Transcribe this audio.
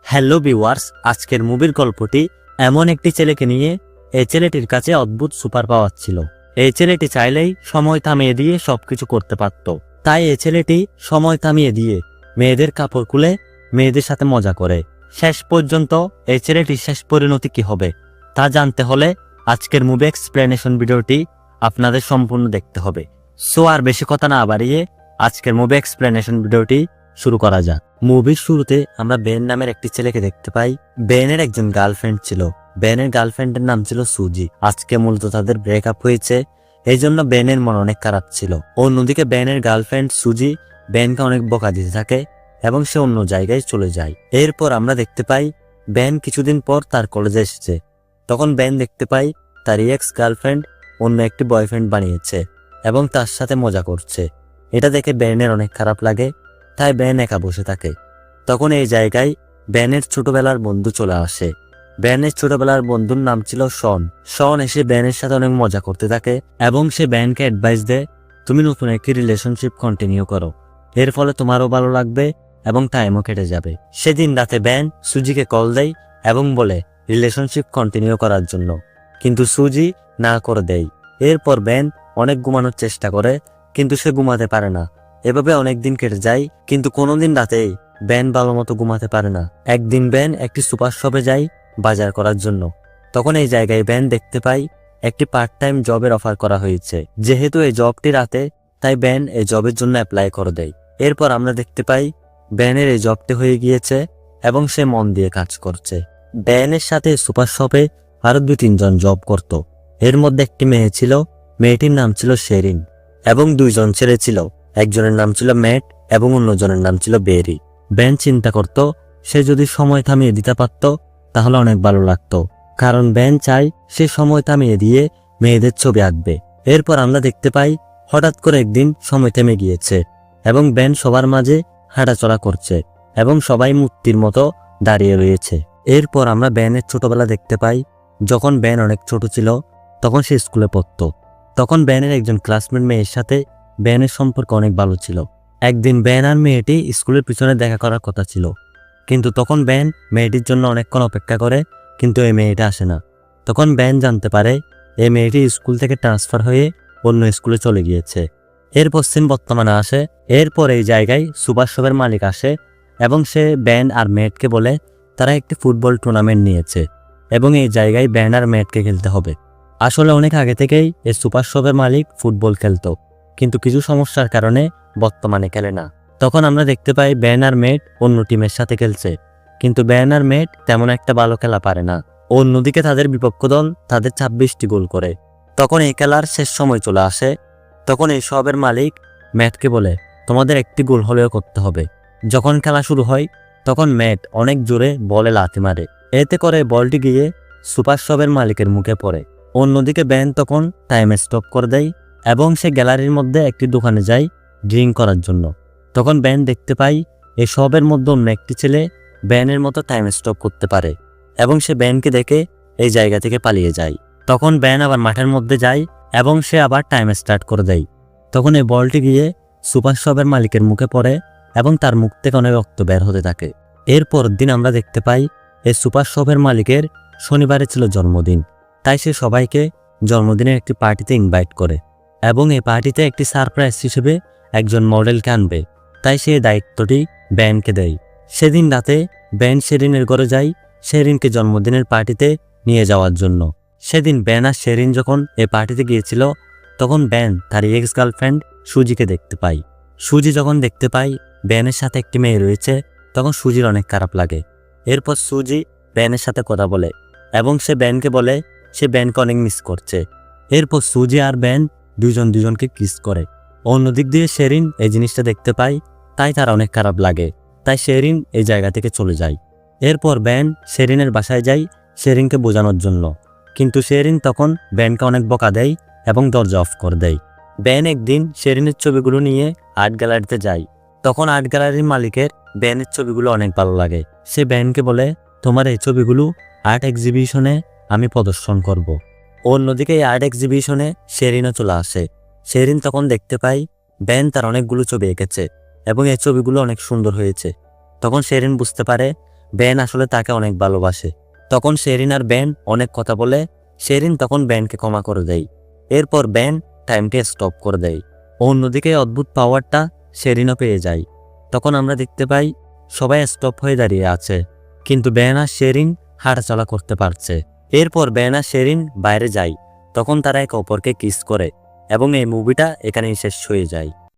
Hello viewers, আজকের মুভির গল্পটি এমন একটি ছেলেকে নিয়ে। এই ছেলেটির কাছে অদ্ভুত সুপার পাওয়ার ছিল। এই ছেলেটি চাইলেই সময় থামিয়ে দিয়ে সবকিছু করতে পারত। তাই এই ছেলেটি সময় থামিয়ে দিয়ে মেয়েদের কাপড় খুলে মেয়েদের সাথে মজা করে। শেষ পর্যন্ত এই ছেলেটির শেষ পরিণতি কি হবে তা জানতে হলে আজকের মুভি এক্সপ্লেনেশন ভিডিওটি আপনাদের সম্পূর্ণ দেখতে হবে। সো আর বেশি কথা না বাড়িয়ে আজকের মুভি এক্সপ্লেনেশন ভিডিওটি শুরু করা যাক। মুভির শুরুতে আমরা বেন নামের একটি ছেলেকে দেখতে পাই। বেনের একজন গার্লফ্রেন্ড ছিল। বেনের গার্লফ্রেন্ডের নাম ছিল সুজি। আজকে মূলত তাদের ব্রেকআপ হয়েছে, এই জন্য বেনের মন অনেক খারাপ ছিল। অন্যদিকে বেনের গার্লফ্রেন্ড সুজি বেনকে অনেক বকা দিতে থাকে এবং সে অন্য জায়গায় চলে যায়। এরপর আমরা দেখতে পাই বেন কিছুদিন পর তার কলেজে এসেছে। তখন বেন দেখতে পাই তার এক্স গার্লফ্রেন্ড অন্য একটি বয়ফ্রেন্ড বানিয়েছে এবং তার সাথে মজা করছে। এটা দেখে বেনের অনেক খারাপ লাগে, তাই বেন একা বসে থাকে। তখন এই জায়গায় বেনের ছোটবেলার বন্ধু চলে আসে। বেনের ছোটবেলার বন্ধুর নাম ছিল শন। শন এসে বেনের সাথে অনেক মজা করতে থাকে এবং সে বেনকে অ্যাডভাইস দেয়, তুমি নতুন একটি রিলেশনশিপ কন্টিনিউ করো, এর ফলে তোমারও ভালো লাগবে এবং টাইমও কেটে যাবে। সেদিন রাতে বেন সুজিকে কল দেয় এবং বলে রিলেশনশিপ কন্টিনিউ করার জন্য, কিন্তু সুজি না করে দেয়। এরপর বেন অনেক ঘুমানোর চেষ্টা করে, কিন্তু সে ঘুমাতে পারে না। এভাবে অনেকদিন কেটে যায়, কিন্তু কোনোদিন রাতেই বেন ভালো মতো ঘুমাতে পারে না। একদিন বেন একটি সুপার শপে যায় বাজার করার জন্য। তখন এই জায়গায় বেন দেখতে পাই একটি পার্ট টাইম জবের অফার করা হয়েছে। যেহেতু এই জবটি রাতে, তাই বেন এই জবের জন্য অ্যাপ্লাই করে দেয়। এরপর আমরা দেখতে পাই বেনের এই জবটি হয়ে গিয়েছে এবং সে মন দিয়ে কাজ করছে। বেনের সাথে সুপার শপে আরো 2-3 জন জব করত। এর মধ্যে একটি মেয়ে ছিল, মেয়েটির নাম ছিল শেরিন, এবং 2 জন ছেলে ছিল, একজনের নাম ছিল ম্যাট এবং অন্যজনের নাম ছিল বেরি। বেন চিন্তা করত সে যদি সময় থামিয়ে দিতে পারত তাহলে অনেক ভালো লাগতো, কারণ বেন চায় সে সময় থামিয়ে দিয়ে মেয়েদের ছবি আঁকবে। এরপর আমরা দেখতে পাই হঠাৎ করে একদিন সময় থেমে গিয়েছে এবং বেন সবার মাঝে হাঁটাচলা করছে এবং সবাই মূর্তির মতো দাঁড়িয়ে রয়েছে। এরপর আমরা বেনের ছোটবেলা দেখতে পাই। যখন বেন অনেক ছোট ছিল তখন সে স্কুলে পড়তো। তখন বেনের একজন ক্লাসমেট মেয়ের সাথে বেনের সম্পর্ক অনেক ভালো ছিল। একদিন বেন আর মেয়েটি স্কুলের পিছনে দেখা করার কথা ছিল, কিন্তু তখন বেন মেয়েটির জন্য অনেকক্ষণ অপেক্ষা করে, কিন্তু এই মেয়েটা আসে না। তখন বেন জানতে পারে এই মেয়েটি স্কুল থেকে ট্রান্সফার হয়ে অন্য স্কুলে চলে গিয়েছে। এর পশ্চিম বর্তমানে আসে। এরপর এই জায়গায় সুপার শপের মালিক আসে এবং সে বেন আর মেয়েটকে বলে তারা একটি ফুটবল টুর্নামেন্ট নিয়েছে এবং এই জায়গায় বেন আর মেয়েটকে খেলতে হবে। আসলে অনেক আগে থেকেই এই সুপার শপের মালিক ফুটবল খেলতো, কিন্তু কিছু সমস্যার কারণে বর্তমানে খেলে না। তখন আমরা দেখতে পাই বেন আর মেট অন্য টিমের সাথে খেলছে, কিন্তু বেন আর মেট তেমন একটা ভালো খেলা পারে না। অন্যদিকে তাদের বিপক্ষ দল তাদের 26টি গোল করে। তখন এই খেলার শেষ সময় চলে আসে। তখন এই সবের মালিক ম্যাটকে বলে তোমাদের একটি গোল হলেও করতে হবে। যখন খেলা শুরু হয় তখন ম্যাট অনেক জোরে বলে লাথি মারে, এতে করে বলটি গিয়ে সুপার শপের মালিকের মুখে পড়ে। অন্যদিকে বেন তখন টাইম স্টপ করে দেয় এবং সে গ্যালারির মধ্যে একটি দোকানে যায় ড্রিঙ্ক করার জন্য। তখন বেন দেখতে পাই এই সবের মধ্যে অন্য একটি ছেলে বেনের মতো টাইম স্টপ করতে পারে এবং সে বেনকে দেখে এই জায়গা থেকে পালিয়ে যায়। তখন বেন আবার মাঠের মধ্যে যায় এবং সে আবার টাইম স্টার্ট করে দেয়। তখন এই বলটি গিয়ে সুপার শপের মালিকের মুখে পড়ে এবং তার মুখ থেকে অনেক রক্ত বের হতে থাকে। এরপর দিন আমরা দেখতে পাই এই সুপার শপের মালিকের শনিবারে ছিল জন্মদিন, তাই সে সবাইকে জন্মদিনের একটি পার্টিতে ইনভাইট করে এবং এই পার্টিতে একটি সারপ্রাইজ হিসেবে একজন মডেলকে আনবে, তাই সে দায়িত্বটি বেনকে দেয়। সেদিন রাতে বেন শেরিনের ঘরে যায় শেরিনকে জন্মদিনের পার্টিতে নিয়ে যাওয়ার জন্য। সেদিন বেন আর শেরিন যখন এই পার্টিতে গিয়েছিল তখন বেন তার এক্স গার্লফ্রেন্ড সুজিকে দেখতে পাই। সুজি যখন দেখতে পাই বেনের সাথে একটি মেয়ে রয়েছে তখন সুজির অনেক খারাপ লাগে। এরপর সুজি বেনের সাথে কথা বলে এবং সে বেনকে বলে সে বেনকে অনেক মিস করছে। এরপর সুজি আর বেন 2 জনকে কিস করে। অন্যদিক দিয়ে শেরিন এই জিনিসটা দেখতে পায়, তাই তার অনেক খারাপ লাগে, তাই শেরিন এই জায়গা থেকে চলে যায়। এরপর বেন শেরিনের বাসায় যায় শেরিনকে বোঝানোর জন্য, কিন্তু শেরিন তখন বেনকে অনেক বকা দেয় এবং দরজা অফ করে দেয়। বেন একদিন শেরিনের ছবিগুলো নিয়ে আর্ট গ্যালারিতে যায়। তখন আর্ট গ্যালারির মালিকের বেনের ছবিগুলো অনেক ভালো লাগে। সে বেনকে বলে তোমার এই ছবিগুলো আর্ট এক্সিবিশনে আমি প্রদর্শন করব। অন্যদিকে এই আর্ট এক্সিবিশনে শেরিনও চলে আসে। শেরিন তখন দেখতে পাই বেন তার অনেকগুলো ছবি এঁকেছে এবং এই ছবিগুলো অনেক সুন্দর হয়েছে। তখন শেরিন বুঝতে পারে ব্যান আসলে তাকে অনেক ভালোবাসে। তখন শেরিন আর ব্যান অনেক কথা বলে। শেরিন তখন ব্যানকে ক্ষমা করে দেয়। এরপর ব্যান টাইমকে স্টপ করে দেয়। অন্যদিকে অদ্ভুত পাওয়ারটা শেরিনও পেয়ে যায়। তখন আমরা দেখতে পাই সবাই স্টপ হয়ে দাঁড়িয়ে আছে, কিন্তু ব্যান আর শেরিন হাঁটাচলা করতে পারছে। এরপর ব্যান আর শেরিন বাইরে যায়। তখন তারা একে অপরকে কিস করে এবং এই মুভিটা এখানেই শেষ হয়ে যায়।